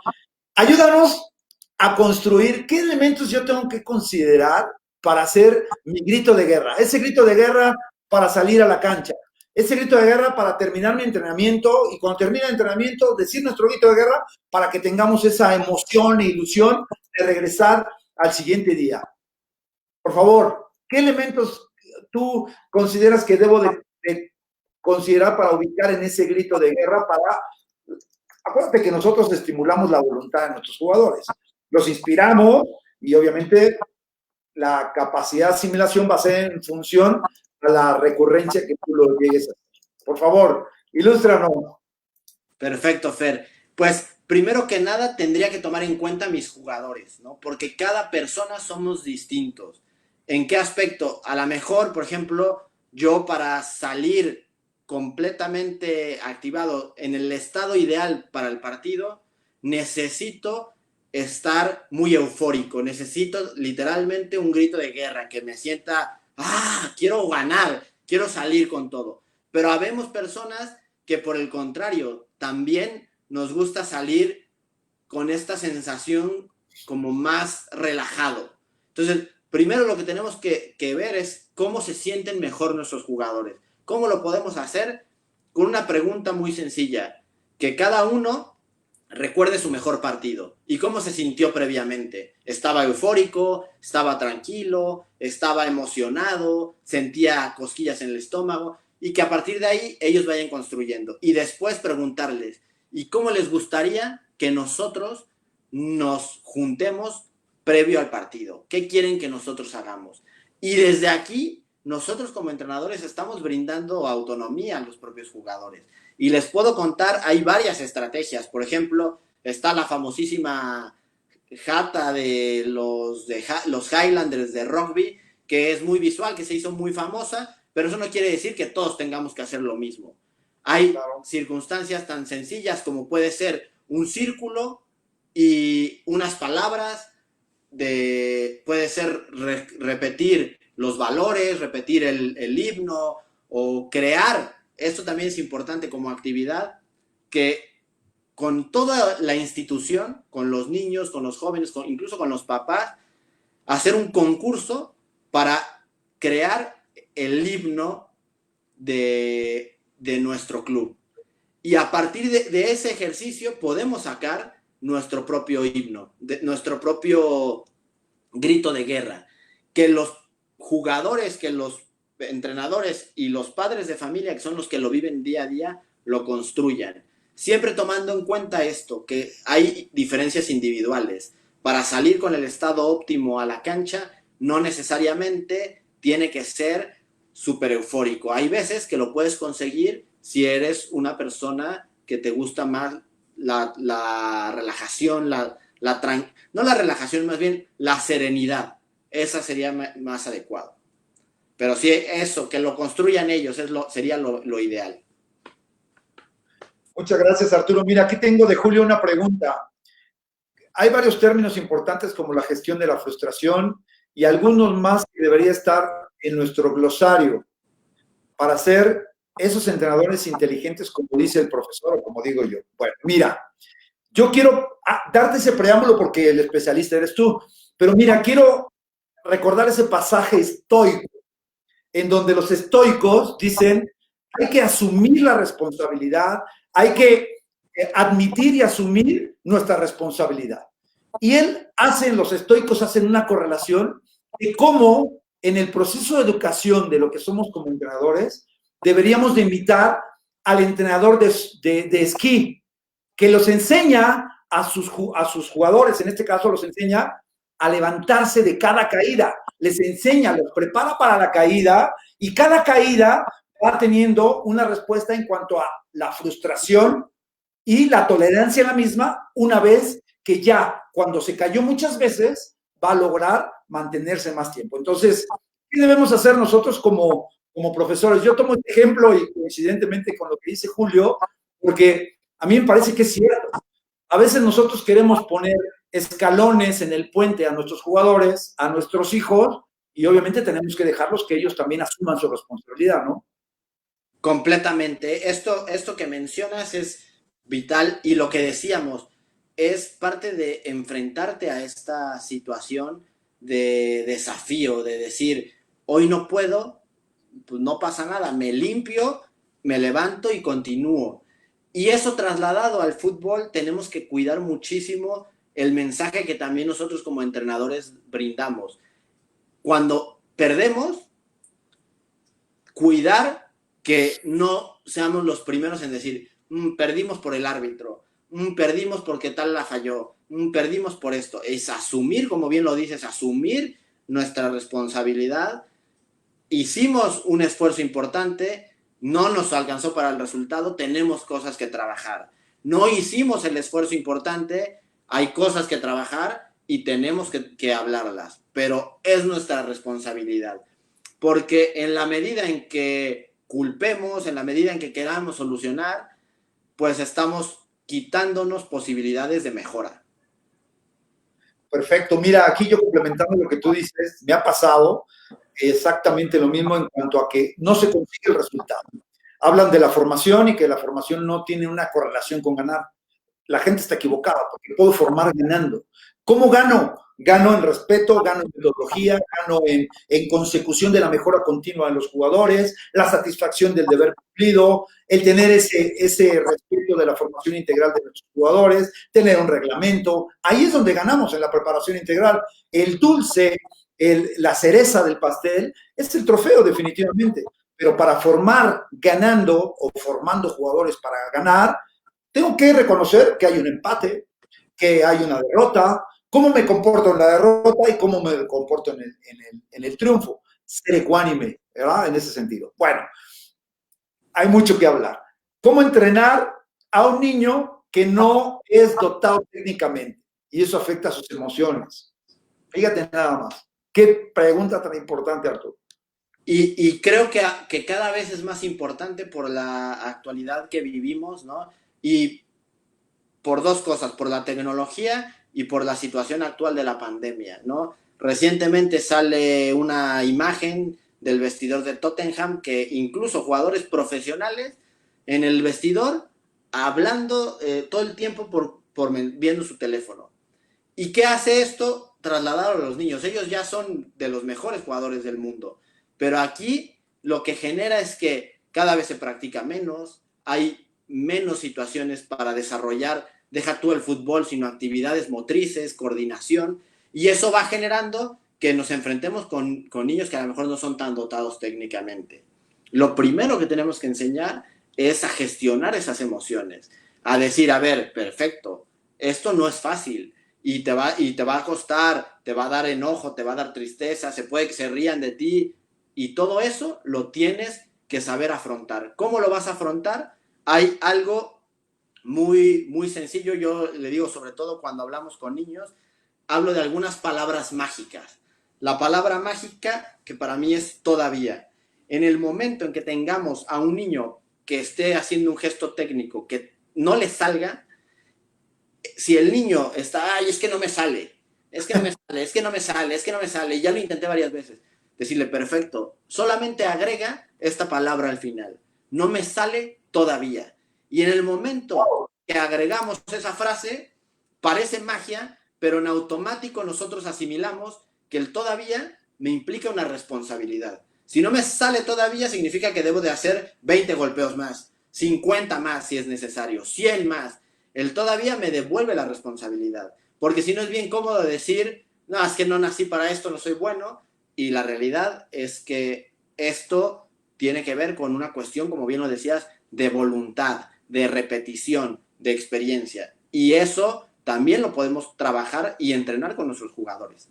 S1: ayúdanos a construir qué elementos yo tengo que considerar para hacer mi grito de guerra. Ese grito de guerra para salir a la cancha. Ese grito de guerra para terminar mi entrenamiento y cuando termine el entrenamiento decir nuestro grito de guerra para que tengamos esa emoción e ilusión de regresar al siguiente día. Por favor, ¿qué elementos tú consideras que debo de considerar para ubicar en ese grito de guerra para... Acuérdate que nosotros estimulamos la voluntad de nuestros jugadores, los inspiramos y obviamente la capacidad de asimilación va a ser en función a la recurrencia que tú lo llegues a hacer. Por favor, ilústranos.
S2: Perfecto, Fer. Pues primero que nada tendría que tomar en cuenta mis jugadores, ¿no? Porque cada persona somos distintos. ¿En qué aspecto? A lo mejor, por ejemplo, yo para salir completamente activado en el estado ideal para el partido, necesito estar muy eufórico, necesito literalmente un grito de guerra, que me sienta, quiero ganar, quiero salir con todo. Pero habemos personas que por el contrario, también nos gusta salir con esta sensación como más relajado. Entonces, primero lo que tenemos que ver es cómo se sienten mejor nuestros jugadores. ¿Cómo lo podemos hacer? Con una pregunta muy sencilla, que cada uno recuerde su mejor partido y cómo se sintió previamente. ¿Estaba eufórico? ¿Estaba tranquilo? ¿Estaba emocionado? ¿Sentía cosquillas en el estómago? Y que a partir de ahí ellos vayan construyendo. Y después preguntarles, ¿y cómo les gustaría que nosotros nos juntemos previo al partido? ¿Qué quieren que nosotros hagamos? Y desde aquí, nosotros como entrenadores estamos brindando autonomía a los propios jugadores. Y les puedo contar, hay varias estrategias. Por ejemplo, está la famosísima jata de los Highlanders de rugby, que es muy visual, que se hizo muy famosa, pero eso no quiere decir que todos tengamos que hacer lo mismo. Hay circunstancias tan sencillas como puede ser un círculo y unas palabras, puede ser repetir los valores, repetir el himno o crear, esto también es importante como actividad, que con toda la institución, con los niños, con los jóvenes, incluso con los papás, hacer un concurso para crear el himno de nuestro club. Y a partir de ese ejercicio podemos sacar nuestro propio himno, nuestro propio grito de guerra. Que los jugadores, que los entrenadores y los padres de familia, que son los que lo viven día a día, lo construyan. Siempre tomando en cuenta esto, que hay diferencias individuales. Para salir con el estado óptimo a la cancha, no necesariamente tiene que ser súper eufórico. Hay veces que lo puedes conseguir si eres una persona que te gusta más la relajación, no la relajación, más bien la serenidad. Esa sería más adecuado. Pero sí, eso, que lo construyan ellos, sería lo ideal.
S1: Muchas gracias, Arturo. Mira, aquí tengo de Julio una pregunta. Hay varios términos importantes como la gestión de la frustración y algunos más que debería estar en nuestro glosario para ser esos entrenadores inteligentes, como dice el profesor o como digo yo. Bueno, mira, yo quiero darte ese preámbulo porque el especialista eres tú, pero mira, quiero recordar ese pasaje estoico en donde los estoicos dicen hay que asumir la responsabilidad, hay que admitir y asumir nuestra responsabilidad. Y los estoicos hacen una correlación de cómo en el proceso de educación de lo que somos como entrenadores, deberíamos de invitar al entrenador de esquí, que los enseña a sus jugadores, en este caso los enseña a levantarse de cada caída, les enseña, los prepara para la caída y cada caída va teniendo una respuesta en cuanto a la frustración y la tolerancia a la misma, una vez que ya cuando se cayó muchas veces va a lograr mantenerse más tiempo. Entonces, ¿qué debemos hacer nosotros como profesores? Yo tomo este ejemplo y coincidentemente con lo que dice Julio, porque a mí me parece que es cierto. A veces nosotros queremos poner escalones en el puente a nuestros jugadores, a nuestros hijos, y obviamente tenemos que dejarlos que ellos también asuman su responsabilidad, ¿no?
S2: Completamente. Esto que mencionas es vital y lo que decíamos es parte de enfrentarte a esta situación de desafío, de decir, hoy no puedo, pues no pasa nada, me limpio, me levanto y continúo. Y eso trasladado al fútbol, tenemos que cuidar muchísimo el mensaje que también nosotros como entrenadores brindamos. Cuando perdemos, cuidar que no seamos los primeros en decir, perdimos por el árbitro, perdimos porque tal la falló, perdimos por esto. Es asumir, como bien lo dices, asumir nuestra responsabilidad. Hicimos un esfuerzo importante, no nos alcanzó para el resultado, tenemos cosas que trabajar. No hicimos el esfuerzo importante, hay cosas que trabajar y tenemos que hablarlas, pero es nuestra responsabilidad. Porque en la medida en que culpemos, en la medida en que queramos solucionar, pues estamos quitándonos posibilidades de mejora.
S1: Perfecto. Mira, aquí yo complementando lo que tú dices, me ha pasado exactamente lo mismo en cuanto a que no se consigue el resultado. Hablan de la formación y que la formación no tiene una correlación con ganar. La gente está equivocada porque puedo formar ganando. ¿Cómo gano? Gano en respeto, gano en metodología, gano en consecución de la mejora continua de los jugadores, la satisfacción del deber cumplido, el tener ese respeto de la formación integral de nuestros jugadores, tener un reglamento. Ahí es donde ganamos en la preparación integral. El dulce, la cereza del pastel, es el trofeo definitivamente. Pero para formar ganando o formando jugadores para ganar, tengo que reconocer que hay un empate, que hay una derrota, cómo me comporto en la derrota y cómo me comporto en el triunfo. Ser ecuánime, ¿verdad? En ese sentido. Bueno, hay mucho que hablar. ¿Cómo entrenar a un niño que no es dotado técnicamente? Y eso afecta a sus emociones. Fíjate nada más. Qué pregunta tan importante, Arturo.
S2: Y creo que cada vez es más importante por la actualidad que vivimos, ¿no? Y por dos cosas, por la tecnología y por la situación actual de la pandemia, ¿no? Recientemente sale una imagen del vestidor de Tottenham que incluso jugadores profesionales en el vestidor hablando todo el tiempo viendo su teléfono. ¿Y qué hace esto? Trasladar a los niños. Ellos ya son de los mejores jugadores del mundo. Pero aquí lo que genera es que cada vez se practica menos, hay menos situaciones para desarrollar, deja tú el fútbol, sino actividades motrices, coordinación, y eso va generando que nos enfrentemos con niños que a lo mejor no son tan dotados técnicamente. Lo primero que tenemos que enseñar es a gestionar esas emociones, a decir, a ver, perfecto, esto no es fácil, y te va a costar, te va a dar enojo, te va a dar tristeza, se puede que se rían de ti, y todo eso lo tienes que saber afrontar. ¿Cómo lo vas a afrontar? Hay algo muy sencillo, yo le digo sobre todo cuando hablamos con niños, hablo de algunas palabras mágicas. La palabra mágica, que para mí es todavía. En el momento en que tengamos a un niño que esté haciendo un gesto técnico que no le salga, si el niño está, ay, es que no me sale, es que no me sale, es que no me sale, es que no me sale, y ya lo intenté varias veces, decirle, perfecto, solamente agrega esta palabra al final, no me sale todavía. Y en el momento que agregamos esa frase, parece magia, pero en automático nosotros asimilamos que el todavía me implica una responsabilidad. Si no me sale todavía, significa que debo de hacer 20 golpeos más, 50 más si es necesario, 100 más. El todavía me devuelve la responsabilidad. Porque si no es bien cómodo decir, no, es que no nací para esto, no soy bueno. Y la realidad es que esto tiene que ver con una cuestión, como bien lo decías, de voluntad, de repetición, de experiencia. Y eso también lo podemos trabajar y entrenar con nuestros jugadores.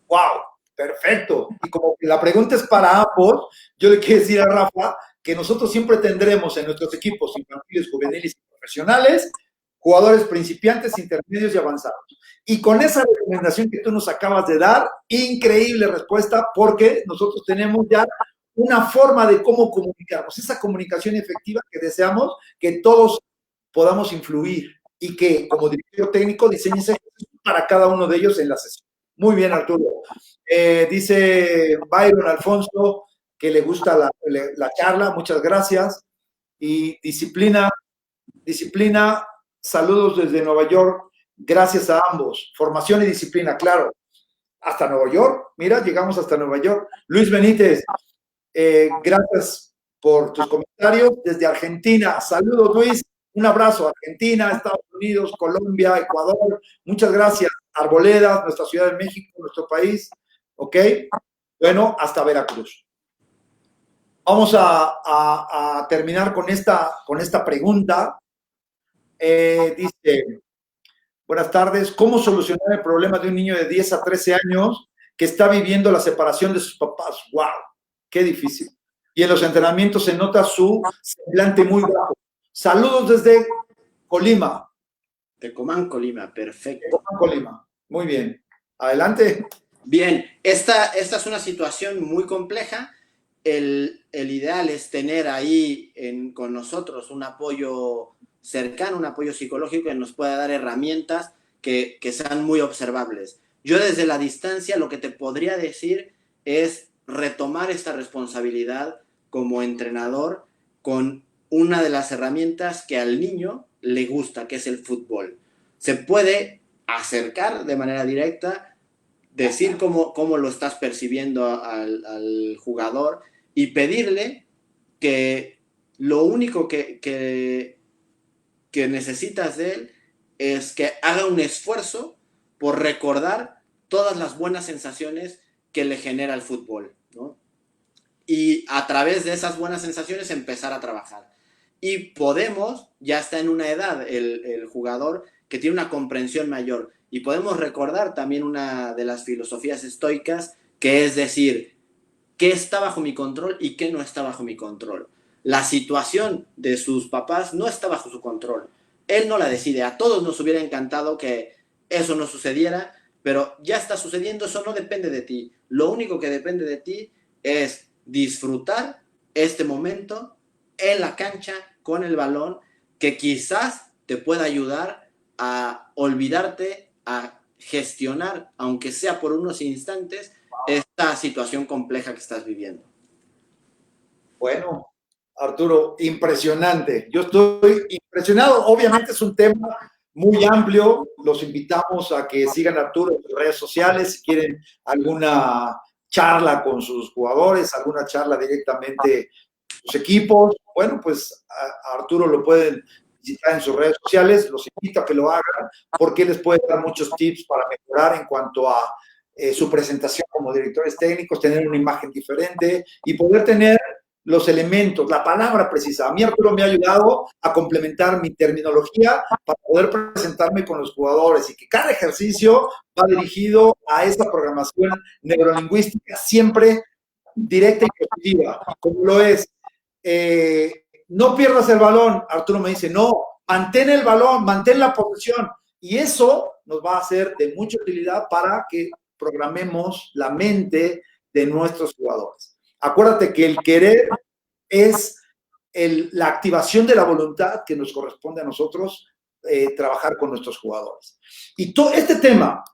S1: ¡Wow! Perfecto. Y como la pregunta es para ambos, yo le quiero decir a Rafa que nosotros siempre tendremos en nuestros equipos infantiles, juveniles y profesionales jugadores principiantes, intermedios y avanzados. Y con esa recomendación que tú nos acabas de dar, increíble respuesta, porque nosotros tenemos ya una forma de cómo comunicarnos, esa comunicación efectiva que deseamos que todos podamos influir y que como director técnico diseñes para cada uno de ellos en la sesión. Muy bien, Arturo. Dice Byron Alfonso que le gusta la charla, muchas gracias. Y disciplina, saludos desde Nueva York, gracias a ambos. Formación y disciplina, claro. Hasta Nueva York, mira, llegamos hasta Nueva York. Luis Benítez, gracias por tus comentarios. Desde Argentina, saludos Luis, un abrazo. Argentina, Estados Unidos, Colombia, Ecuador, muchas gracias. Arboledas, nuestra Ciudad de México, nuestro país, ¿ok? Bueno, hasta Veracruz. Vamos a terminar con esta pregunta. Dice, buenas tardes, ¿cómo solucionar el problema de un niño de 10 a 13 años que está viviendo la separación de sus papás? ¡Wow! ¡Qué difícil! Y en los entrenamientos se nota su semblante muy bajo. Saludos desde Colima.
S2: Tecomán, Colima, perfecto.
S1: Colima. Muy bien. Adelante.
S2: Bien, esta es una situación muy compleja. El ideal es tener ahí con nosotros un apoyo cercano, un apoyo psicológico que nos pueda dar herramientas que sean muy observables. Yo desde la distancia lo que te podría decir es retomar esta responsabilidad como entrenador con una de las herramientas que al niño le gusta, que es el fútbol. Se puede acercar de manera directa, decir cómo lo estás percibiendo al jugador y pedirle que lo único que necesitas de él es que haga un esfuerzo por recordar todas las buenas sensaciones que le genera el fútbol, ¿no? Y a través de esas buenas sensaciones empezar a trabajar. Y podemos, ya está en una edad el jugador que tiene una comprensión mayor. Y podemos recordar también una de las filosofías estoicas, que es decir, qué está bajo mi control y qué no está bajo mi control. La situación de sus papás no está bajo su control. Él no la decide. A todos nos hubiera encantado que eso no sucediera, pero ya está sucediendo, eso no depende de ti. Lo único que depende de ti es disfrutar este momento en la cancha con el balón, que quizás te pueda ayudar a olvidarte, a gestionar, aunque sea por unos instantes, esta situación compleja que estás viviendo.
S1: Bueno, Arturo, impresionante. Yo estoy impresionado. Obviamente es un tema muy amplio. Los invitamos a que sigan a Arturo en sus redes sociales. Si quieren alguna charla con sus jugadores, alguna charla directamente con sus equipos, bueno, pues a Arturo lo pueden visitar en sus redes sociales. Los invito a que lo hagan porque les puede dar muchos tips para mejorar en cuanto a su presentación como directores técnicos, tener una imagen diferente y poder tener los elementos, la palabra precisa. A mí Arturo me ha ayudado a complementar mi terminología para poder presentarme con los jugadores y que cada ejercicio va dirigido a esa programación neurolingüística siempre directa y positiva, como lo es. No pierdas el balón. Arturo me dice, no, mantén el balón, mantén la posesión. Y eso nos va a ser de mucha utilidad para que programemos la mente de nuestros jugadores. Acuérdate que el querer es la activación de la voluntad que nos corresponde a nosotros trabajar con nuestros jugadores. Y todo este tema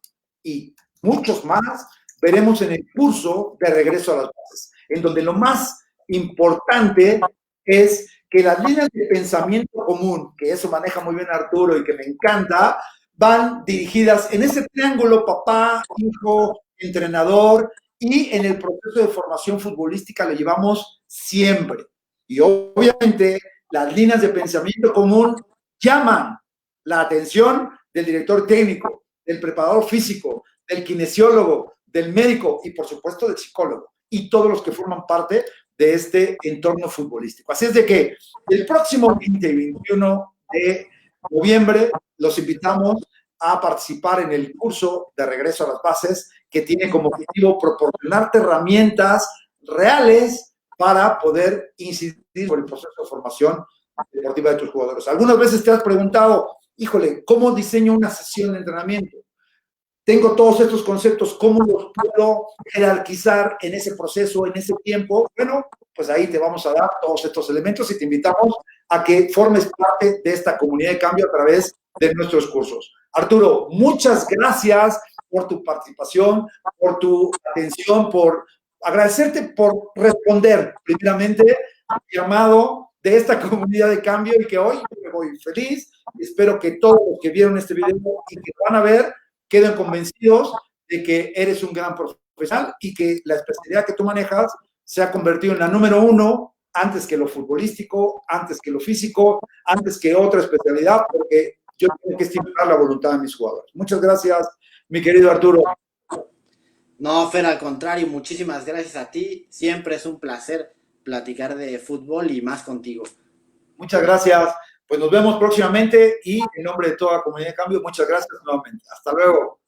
S1: y muchos más veremos en el curso de regreso a las bases, en donde lo más importante es que las líneas de pensamiento común, que eso maneja muy bien Arturo y que me encanta, van dirigidas en ese triángulo papá, hijo, entrenador, y en el proceso de formación futbolística lo llevamos siempre. Y obviamente las líneas de pensamiento común llaman la atención del director técnico, del preparador físico, del kinesiólogo, del médico y por supuesto del psicólogo y todos los que forman parte de este entorno futbolístico. Así es de que el próximo 20 y 21 de noviembre los invitamos a participar en el curso de regreso a las bases que tiene como objetivo proporcionarte herramientas reales para poder incidir sobre el proceso de formación deportiva de tus jugadores. Algunas veces te has preguntado, híjole, ¿cómo diseño una sesión de entrenamiento? Tengo todos estos conceptos, ¿cómo los puedo jerarquizar en ese proceso, en ese tiempo? Bueno, pues ahí te vamos a dar todos estos elementos y te invitamos a que formes parte de esta comunidad de cambio a través de nuestros cursos. Arturo, muchas gracias por tu participación, por tu atención, por agradecerte por responder primeramente al llamado de esta comunidad de cambio y que hoy me voy feliz. Espero que todos los que vieron este video y que van a ver queden convencidos de que eres un gran profesional y que la especialidad que tú manejas se ha convertido en la número uno antes que lo futbolístico, antes que lo físico, antes que otra especialidad, porque yo tengo que estimular la voluntad de mis jugadores. Muchas gracias, mi querido Arturo.
S2: No, Fer, al contrario, muchísimas gracias a ti. Siempre es un placer platicar de fútbol y más contigo.
S1: Muchas gracias. Pues nos vemos próximamente y en nombre de toda la comunidad de cambio, muchas gracias nuevamente. Hasta luego.